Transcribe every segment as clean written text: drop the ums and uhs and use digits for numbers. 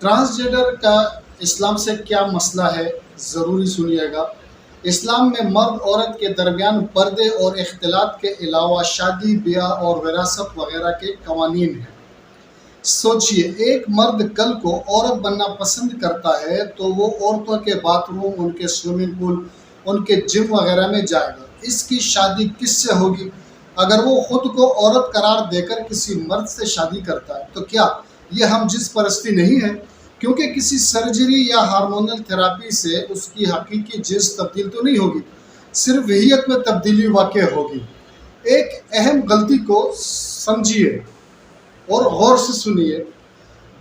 Transgender کا اسلام سے کیا مسئلہ ہے، ضروری سنیے گا۔ اسلام میں مرد عورت کے درمیان پردے اور اختلاط کے علاوہ شادی، بیاہ اور وراثت وغیرہ کے قوانین ہیں۔ سوچئے، ایک مرد کل کو عورت بننا پسند کرتا ہے تو وہ عورتوں کے باتھ روم، ان کے سوئمنگ پول، ان کے جم وغیرہ میں جائے گا۔ اس کی شادی کس سے ہوگی؟ اگر وہ خود کو عورت قرار دے کر کسی مرد سے شادی کرتا ہے تو کیا یہ ہم جنس پرستی نہیں ہے؟ کیونکہ کسی سرجری یا ہارمونل تھراپی سے اس کی حقیقی جنس تبدیل تو نہیں ہوگی، صرف وہیت میں تبدیلی واقع ہوگی۔ ایک اہم غلطی کو سمجھیے اور غور سے سنیے۔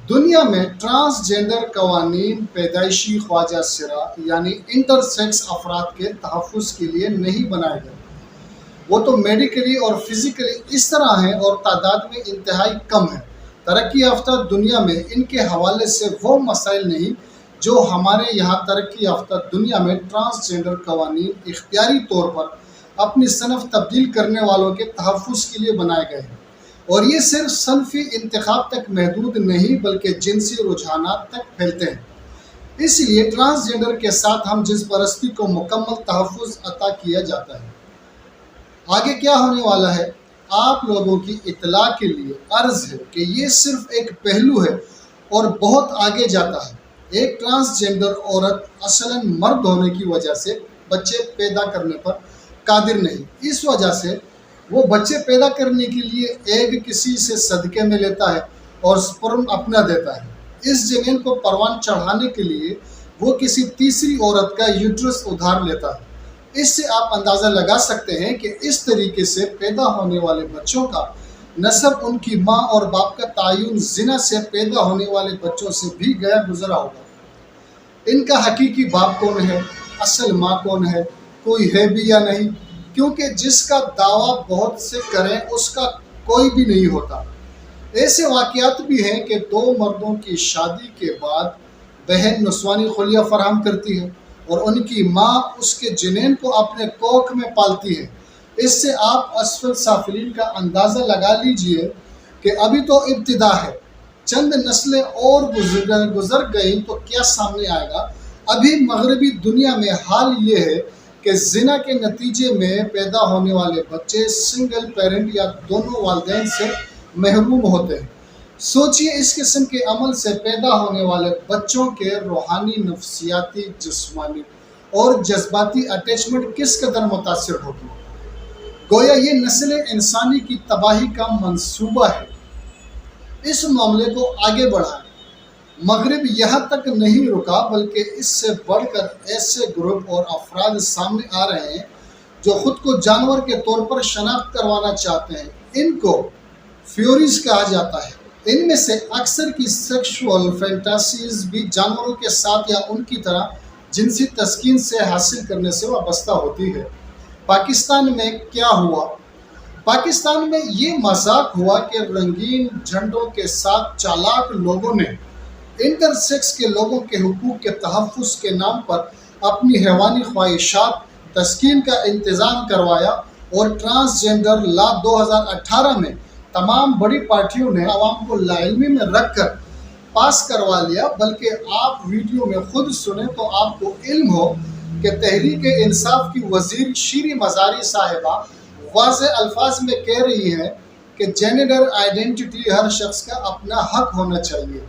دنیا میں ٹرانسجینڈر قوانین پیدائشی خواجہ سرا یعنی انٹر سیکس افراد کے تحفظ کے لیے نہیں بنائے گئے۔ وہ تو میڈیکلی اور فزیکلی اس طرح ہیں اور تعداد میں انتہائی کم ہیں۔ ترقی یافتہ دنیا میں ان کے حوالے سے وہ مسائل نہیں جو ہمارے یہاں ترقی یافتہ دنیا میں ٹرانسجینڈر قوانین اختیاری طور پر اپنی صنف تبدیل کرنے والوں کے تحفظ کے لیے بنائے گئے ہیں، اور یہ صرف صنفی انتخاب تک محدود نہیں بلکہ جنسی رجحانات تک پھیلتے ہیں۔ اس لیے ٹرانسجینڈر کے ساتھ ہم جنس پرستی کو مکمل تحفظ عطا کیا جاتا ہے۔ آگے کیا ہونے والا ہے؟ آپ لوگوں کی اطلاع کے لیے عرض ہے کہ یہ صرف ایک پہلو ہے اور بہت آگے جاتا ہے۔ ایک ٹرانسجینڈر عورت اصلاً مرد ہونے کی وجہ سے بچے پیدا کرنے پر قادر نہیں، اس وجہ سے وہ بچے پیدا کرنے کے لیے ایگ کسی سے صدقے میں لیتا ہے اور سپرم اپنا دیتا ہے۔ اس جنین کو پروان چڑھانے کے لیے وہ کسی تیسری عورت کا یوٹرس ادھار لیتا ہے۔ اس سے آپ اندازہ لگا سکتے ہیں کہ اس طریقے سے پیدا ہونے والے بچوں کا نسب ان کی ماں اور باپ کا تعین زنا سے پیدا ہونے والے بچوں سے بھی گیا گزرا ہوگا۔ ان کا حقیقی باپ کون ہے؟ اصل ماں کون ہے؟ کوئی ہے بھی یا نہیں؟ کیونکہ جس کا دعویٰ بہت سے کریں اس کا کوئی بھی نہیں ہوتا۔ ایسے واقعات بھی ہیں کہ دو مردوں کی شادی کے بعد بہن نسوانی خلیہ فراہم کرتی ہے اور ان کی ماں اس کے جنین کو اپنے کوکھ میں پالتی ہے۔ اس سے آپ اسفل سافلین کا اندازہ لگا لیجئے کہ ابھی تو ابتدا ہے، چند نسلیں اور گزر گئیں تو کیا سامنے آئے گا۔ ابھی مغربی دنیا میں حال یہ ہے کہ زنا کے نتیجے میں پیدا ہونے والے بچے سنگل پیرنٹ یا دونوں والدین سے محروم ہوتے ہیں۔ سوچئے، اس قسم کے عمل سے پیدا ہونے والے بچوں کے روحانی، نفسیاتی، جسمانی اور جذباتی اٹیچمنٹ کس قدر متاثر ہوگی۔ گویا یہ نسل انسانی کی تباہی کا منصوبہ ہے۔ اس معاملے کو آگے بڑھائیں۔ مغرب یہاں تک نہیں رکا بلکہ اس سے بڑھ کر ایسے گروپ اور افراد سامنے آ رہے ہیں جو خود کو جانور کے طور پر شناخت کروانا چاہتے ہیں۔ ان کو فیوریز کہا جاتا ہے۔ ان میں سے اکثر کی سیکشول فینٹاسیز بھی جانوروں کے ساتھ یا ان کی طرح جنسی تسکین سے حاصل کرنے سے وابستہ ہوتی ہے۔ پاکستان میں کیا ہوا؟ پاکستان میں یہ مذاق ہوا کہ رنگین جھنڈوں کے ساتھ چالاک لوگوں نے انٹر سیکس کے لوگوں کے حقوق کے تحفظ کے نام پر اپنی حیوانی خواہشات تسکین کا انتظام کروایا، اور ٹرانسجینڈر لا 2018 میں تمام بڑی پارٹیوں نے عوام کو لاعلمی میں رکھ کر پاس کروا لیا۔ بلکہ آپ ویڈیو میں خود سنیں تو آپ کو علم ہو کہ تحریک انصاف کی وزیر شیریں مزاری صاحبہ واضح الفاظ میں کہہ رہی ہیں کہ جینڈر آئیڈینٹی ہر شخص کا اپنا حق ہونا چاہیے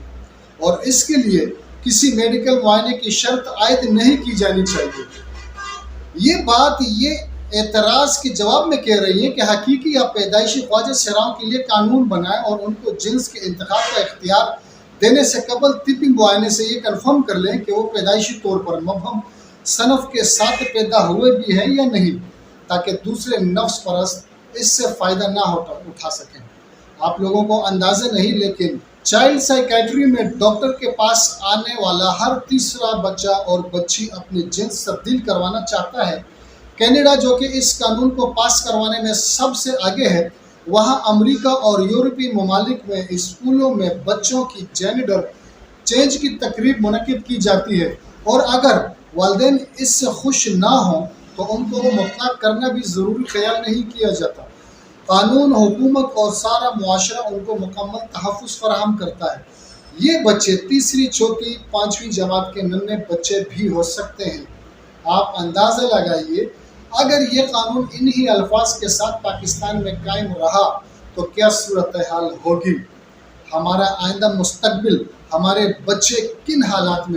اور اس کے لیے کسی میڈیکل معائنے کی شرط عائد نہیں کی جانی چاہیے۔ یہ بات یہ اعتراض کے جواب میں کہہ رہی ہیں کہ حقیقی یا پیدائشی خواجہ سراؤں کے لیے قانون بنائیں اور ان کو جنس کے انتخاب کا اختیار دینے سے قبل طبی معائنے سے یہ کنفرم کر لیں کہ وہ پیدائشی طور پر مبہم صنف کے ساتھ پیدا ہوئے بھی ہیں یا نہیں، تاکہ دوسرے نفس پرست اس سے فائدہ نہ اٹھا سکیں۔ آپ لوگوں کو اندازہ نہیں، لیکن چائلڈ سائیکیٹری میں ڈاکٹر کے پاس آنے والا ہر تیسرا بچہ اور بچی اپنی جنس تبدیل کروانا چاہتا ہے۔ کینیڈا، جو کہ اس قانون کو پاس کروانے میں سب سے آگے ہے، وہاں امریکہ اور یورپی ممالک میں اسکولوں میں بچوں کی جینڈر چینج کی تقریب منعقد کی جاتی ہے، اور اگر والدین اس سے خوش نہ ہوں تو ان کو وہ مطلق کرنا بھی ضروری خیال نہیں کیا جاتا۔ قانون، حکومت اور سارا معاشرہ ان کو مکمل تحفظ فراہم کرتا ہے، یہ بچے تیسری چوتھی پانچویں جماعت کے ننھے بچے بھی ہو سکتے ہیں۔ آپ اندازہ لگائیے اگر یہ قانون انہی الفاظ کے ساتھ پاکستان میں قائم رہا تو کیا صورتحال ہوگی، ہمارا آئندہ مستقبل، ہمارے بچے کن حالات میں